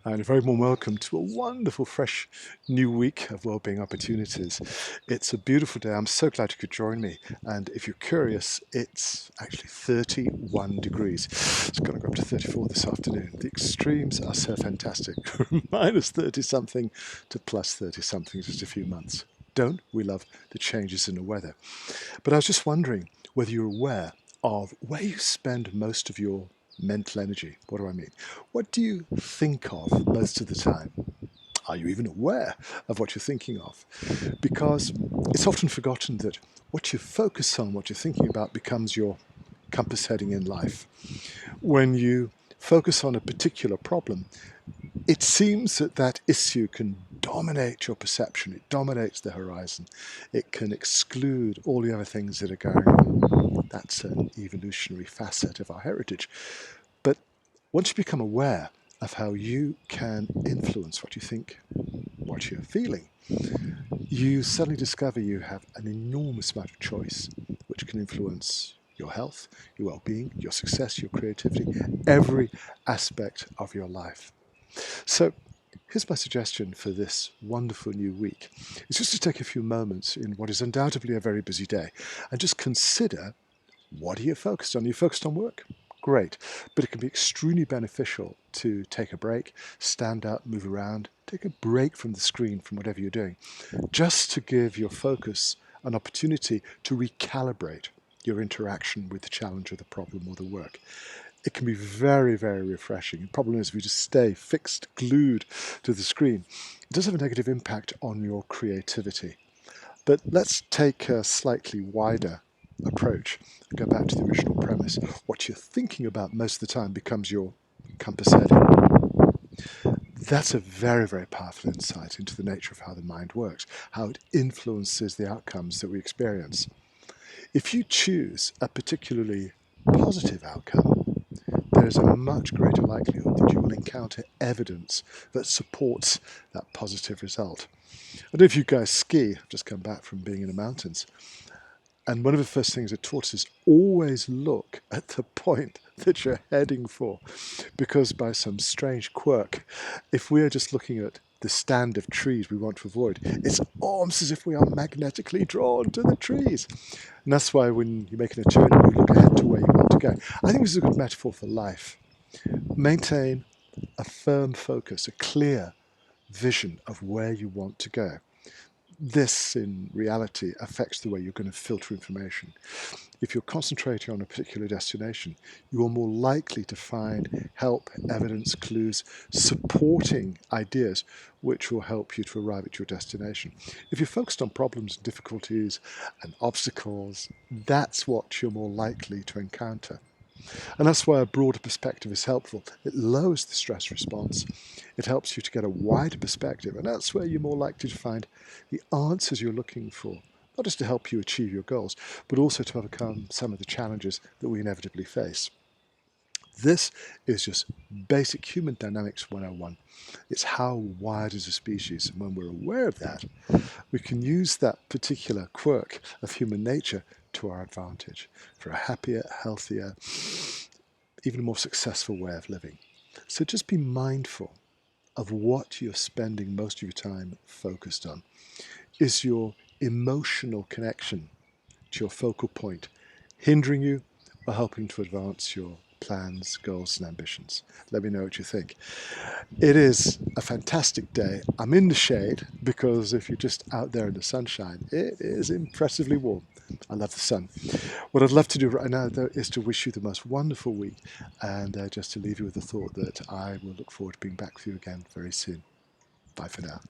and a very warm welcome to a wonderful, fresh new week of wellbeing opportunities. It's a beautiful day. I'm so glad you could join me. And if you're curious, it's actually 31 degrees. It's going to go up to 34 this afternoon. The extremes are so fantastic. Minus 30 something to plus 30 something in just a few months. Don't we love the changes in the weather? But I was just wondering whether you're aware of where you spend most of your mental energy. What do I mean? What do you think of most of the time? Are you even aware of what you're thinking of? Because it's often forgotten that what you focus on, what you're thinking about, becomes your compass heading in life. When you focus on a particular problem, it seems that that issue can dominate your perception. It dominates the horizon. It can exclude all the other things that are going on. That's an evolutionary facet of our heritage. But once you become aware of how you can influence what you think, what you're feeling, you suddenly discover you have an enormous amount of choice, which can influence your health, your well-being, your success, your creativity, every aspect of your life. So here's my suggestion for this wonderful new week. It's just to take a few moments in what is undoubtedly a very busy day and just consider, what are you focused on? Are you focused on work? Great. But it can be extremely beneficial to take a break, stand up, move around, take a break from the screen, from whatever you're doing, just to give your focus an opportunity to recalibrate your interaction with the challenge or the problem or the work. It can be very, very refreshing. The problem is if you just stay fixed, glued to the screen, it does have a negative impact on your creativity. But let's take a slightly wider approach and go back to the original premise. What you're thinking about most of the time becomes your compass heading. That's a very, very powerful insight into the nature of how the mind works, how it influences the outcomes that we experience. If you choose a particularly positive outcome, there is a much greater likelihood that you will encounter evidence that supports that positive result. I don't know if you guys ski. I've just come back from being in the mountains. And one of the first things it taught us is always look at the point that you're heading for. Because by some strange quirk, if we're just looking at the stand of trees we want to avoid, it's almost as if we are magnetically drawn to the trees. And that's why when you're making a journey, you look ahead to where you want to go. I think this is a good metaphor for life. Maintain a firm focus, a clear vision of where you want to go. This, in reality, affects the way you're going to filter information. If you're concentrating on a particular destination, you are more likely to find help, evidence, clues, supporting ideas which will help you to arrive at your destination. If you're focused on problems, difficulties, and obstacles, that's what you're more likely to encounter. And that's why a broader perspective is helpful. It lowers the stress response. It helps you to get a wider perspective. And that's where you're more likely to find the answers you're looking for, not just to help you achieve your goals, but also to overcome some of the challenges that we inevitably face. This is just basic human dynamics 101. It's how we're wired as a species. And when we're aware of that, we can use that particular quirk of human nature to our advantage for a happier, healthier, even a more successful way of living. So just be mindful of what you're spending most of your time focused on. Is your emotional connection to your focal point hindering you or helping to advance your plans, goals, and ambitions? Let me know what you think. It is a fantastic day. I'm in the shade because if you're just out there in the sunshine, it is impressively warm. I love the sun. What I'd love to do right now, though, is to wish you the most wonderful week and just to leave you with the thought that I will look forward to being back with you again very soon. Bye for now.